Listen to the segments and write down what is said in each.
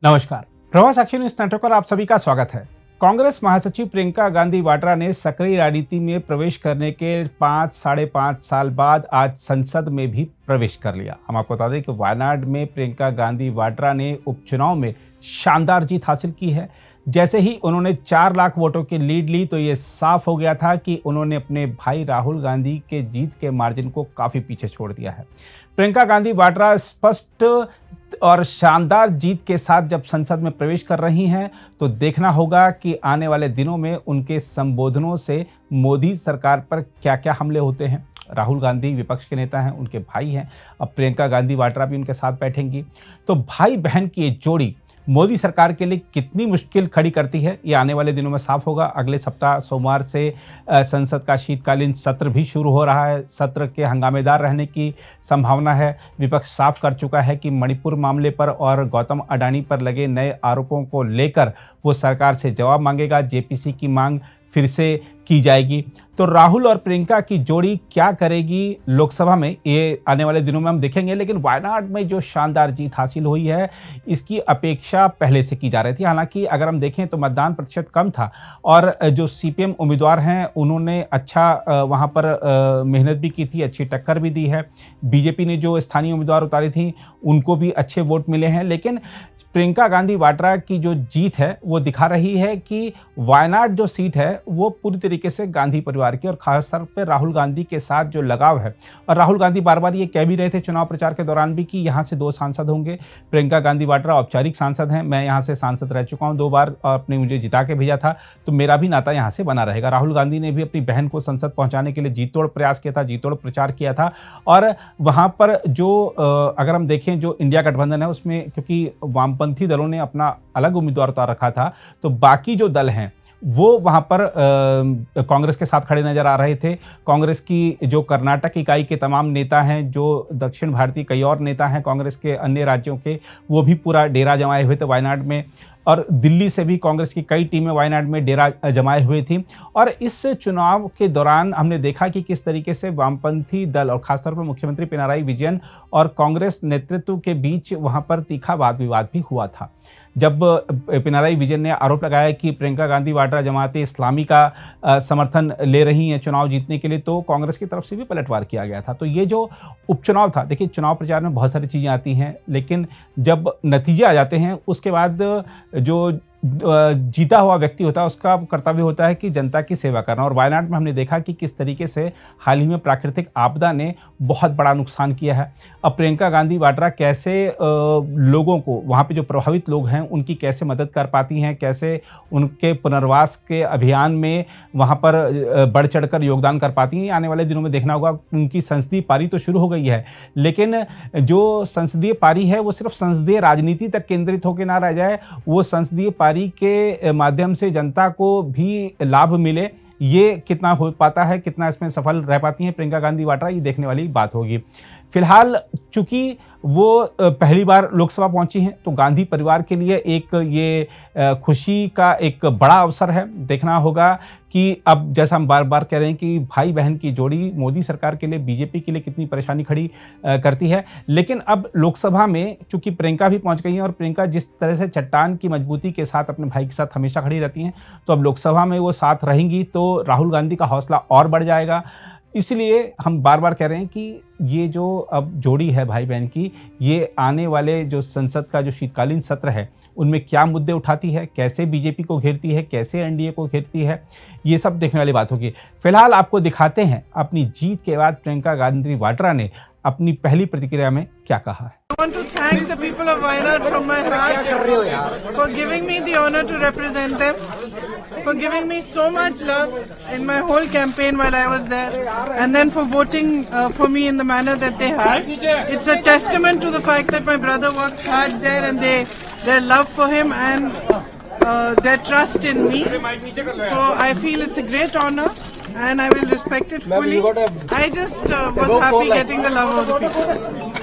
नमस्कार, प्रवाह साक्षी news network पर आप सभी का स्वागत है। कांग्रेस महासचिव प्रियंका गांधी वाड्रा ने सक्रिय राजनीति में प्रवेश करने के 5-5.5 साल बाद आज संसद में भी प्रवेश कर लिया। हम आपको बता दें कि वायनाड में प्रियंका गांधी वाड्रा ने उपचुनाव में शानदार जीत हासिल की है। जैसे ही उन्होंने 4 लाख वोटों की लीड ली तो ये साफ हो गया था कि उन्होंने अपने भाई राहुल गांधी के जीत के मार्जिन को काफ़ी पीछे छोड़ दिया है। प्रियंका गांधी वाड्रा स्पष्ट और शानदार जीत के साथ जब संसद में प्रवेश कर रही हैं तो देखना होगा कि आने वाले दिनों में उनके संबोधनों से मोदी सरकार पर क्या क्या हमले होते हैं। राहुल गांधी विपक्ष के नेता हैं, उनके भाई हैं, अब प्रियंका गांधी वाड्रा भी उनके साथ बैठेंगी, तो भाई बहन की ये जोड़ी मोदी सरकार के लिए कितनी मुश्किल खड़ी करती है ये आने वाले दिनों में साफ होगा। अगले सप्ताह सोमवार से संसद का शीतकालीन सत्र भी शुरू हो रहा है। सत्र के हंगामेदार रहने की संभावना है। विपक्ष साफ कर चुका है कि मणिपुर मामले पर और गौतम अडानी पर लगे नए आरोपों को लेकर वो सरकार से जवाब मांगेगा। जेपीसी की मांग फिर से की जाएगी। तो राहुल और प्रियंका की जोड़ी क्या करेगी लोकसभा में ये आने वाले दिनों में हम देखेंगे। लेकिन वायनाड में जो शानदार जीत हासिल हुई है इसकी अपेक्षा पहले से की जा रही थी। हालांकि अगर हम देखें तो मतदान प्रतिशत कम था और जो सीपीएम उम्मीदवार हैं उन्होंने अच्छा वहां पर मेहनत भी की थी, अच्छी टक्कर भी दी है। बीजेपी ने जो स्थानीय उम्मीदवार उतारी थी उनको भी अच्छे वोट मिले हैं। लेकिन प्रियंका गांधी वाड्रा की जो जीत है वो दिखा रही है कि वायनाड जो सीट है वो पूरी तरीके से गांधी परिवार की और खासतौर पर राहुल गांधी के साथ जो लगाव है। और राहुल गांधी बार बार ये कह भी रहे थे चुनाव प्रचार के दौरान भी कि यहाँ से 2 सांसद होंगे। प्रियंका गांधी वाड्रा औपचारिक सांसद हैं, मैं यहाँ से सांसद रह चुका हूँ 2 बार और आपने मुझे जिता के भेजा था तो मेरा भी नाता यहाँ से बना रहेगा। राहुल गांधी ने भी अपनी बहन को संसद पहुँचाने के लिए जी तोड़ प्रयास किया था, जी तोड़ प्रचार किया था। और वहाँ पर जो अगर हम देखें जो इंडिया गठबंधन है उसमें क्योंकि वामपंथी दलों ने अपना अलग उम्मीदवार उतार रखा था तो बाकी जो दल हैं वो वहाँ पर कांग्रेस के साथ खड़े नजर आ रहे थे। कांग्रेस की जो कर्नाटक इकाई के तमाम नेता हैं, जो दक्षिण भारतीय कई और नेता हैं कांग्रेस के अन्य राज्यों के, वो भी पूरा डेरा जमाए हुए थे वायनाड में। और दिल्ली से भी कांग्रेस की कई टीमें वायनाड में डेरा जमाए हुए थी। और इस चुनाव के दौरान हमने देखा कि किस तरीके से वामपंथी दल और खासतौर पर मुख्यमंत्री पिनाराई विजयन और कांग्रेस नेतृत्व के बीच वहां पर तीखा वाद विवाद भी हुआ था। जब पिनाराई विजयन ने आरोप लगाया कि प्रियंका गांधी वाड्रा जमाते इस्लामी का समर्थन ले रही हैं चुनाव जीतने के लिए, तो कांग्रेस की तरफ से भी पलटवार किया गया था। तो ये जो उपचुनाव था, देखिए चुनाव प्रचार में बहुत सारी चीज़ें आती हैं लेकिन जब नतीजे आ जाते हैं उसके बाद जो जीता हुआ व्यक्ति होता है उसका कर्तव्य होता है कि जनता की सेवा करना। और वायनाड में हमने देखा कि किस तरीके से हाल ही में प्राकृतिक आपदा ने बहुत बड़ा नुकसान किया है। अब प्रियंका गांधी वाड्रा कैसे लोगों को, वहाँ पे जो प्रभावित लोग हैं उनकी कैसे मदद कर पाती हैं, कैसे उनके पुनर्वास के अभियान में वहाँ पर बढ़ चढ़कर योगदान कर पाती हैं, आने वाले दिनों में देखना होगा। उनकी संसदीय पारी तो शुरू हो गई है लेकिन जो संसदीय पारी है वो सिर्फ संसदीय राजनीति तक केंद्रित होकर ना रह जाए, वो संसदीय पारी के माध्यम से जनता को भी लाभ मिले। ये कितना हो पाता है, कितना इसमें सफल रह पाती हैं प्रियंका गांधी वाड्रा, ये देखने वाली बात होगी। फिलहाल चूंकि वो पहली बार लोकसभा पहुंची हैं तो गांधी परिवार के लिए एक ये खुशी का एक बड़ा अवसर है। देखना होगा कि अब जैसा हम बार बार कह रहे हैं कि भाई बहन की जोड़ी मोदी सरकार के लिए, बीजेपी के लिए कितनी परेशानी खड़ी करती है। लेकिन अब लोकसभा में चूंकि प्रियंका भी पहुंच गई हैं और प्रियंका जिस तरह से चट्टान की मजबूती के साथ अपने भाई के साथ हमेशा खड़ी रहती हैं, तो अब लोकसभा में वो साथ रहेंगी तो राहुल गांधी का हौसला और बढ़ जाएगा। इसलिए हम बार बार कह रहे हैं कि ये जो अब जोड़ी है भाई बहन की, ये आने वाले जो संसद का जो शीतकालीन सत्र है उनमें क्या मुद्दे उठाती है, कैसे बीजेपी को घेरती है, कैसे एनडीए को घेरती है, ये सब देखने वाली बात होगी। फिलहाल आपको दिखाते हैं अपनी जीत के बाद प्रियंका गांधी वाड्रा ने अपनी पहली प्रतिक्रिया में क्या कहा है। I want to thank the people of Wayanad from my heart for giving me the honor to represent them, for giving me so much love in my whole campaign while I was there, and then for voting for me in the manner that they have. It's a testament to the fact that my brother worked hard there and their love for him and their trust in me. So I feel it's a great honor and I will respect it fully. I just was happy getting the love of the people.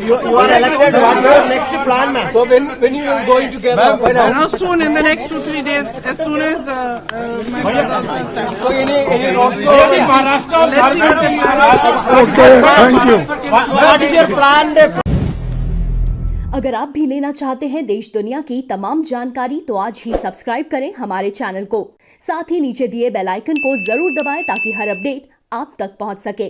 You are elected. What is your next plan, ma'am? So when you are going together? Now soon, in the next 2-3 days, as soon as my brother also starts. So any also Maharashtra? Let's see what the Okay, thank you. What is your plan? अगर आप भी लेना चाहते हैं देश दुनिया की तमाम जानकारी तो आज ही सब्सक्राइब करें हमारे चैनल को। साथ ही नीचे दिए बेल आइकन को जरूर दबाएं ताकि हर अपडेट आप तक पहुंच सके।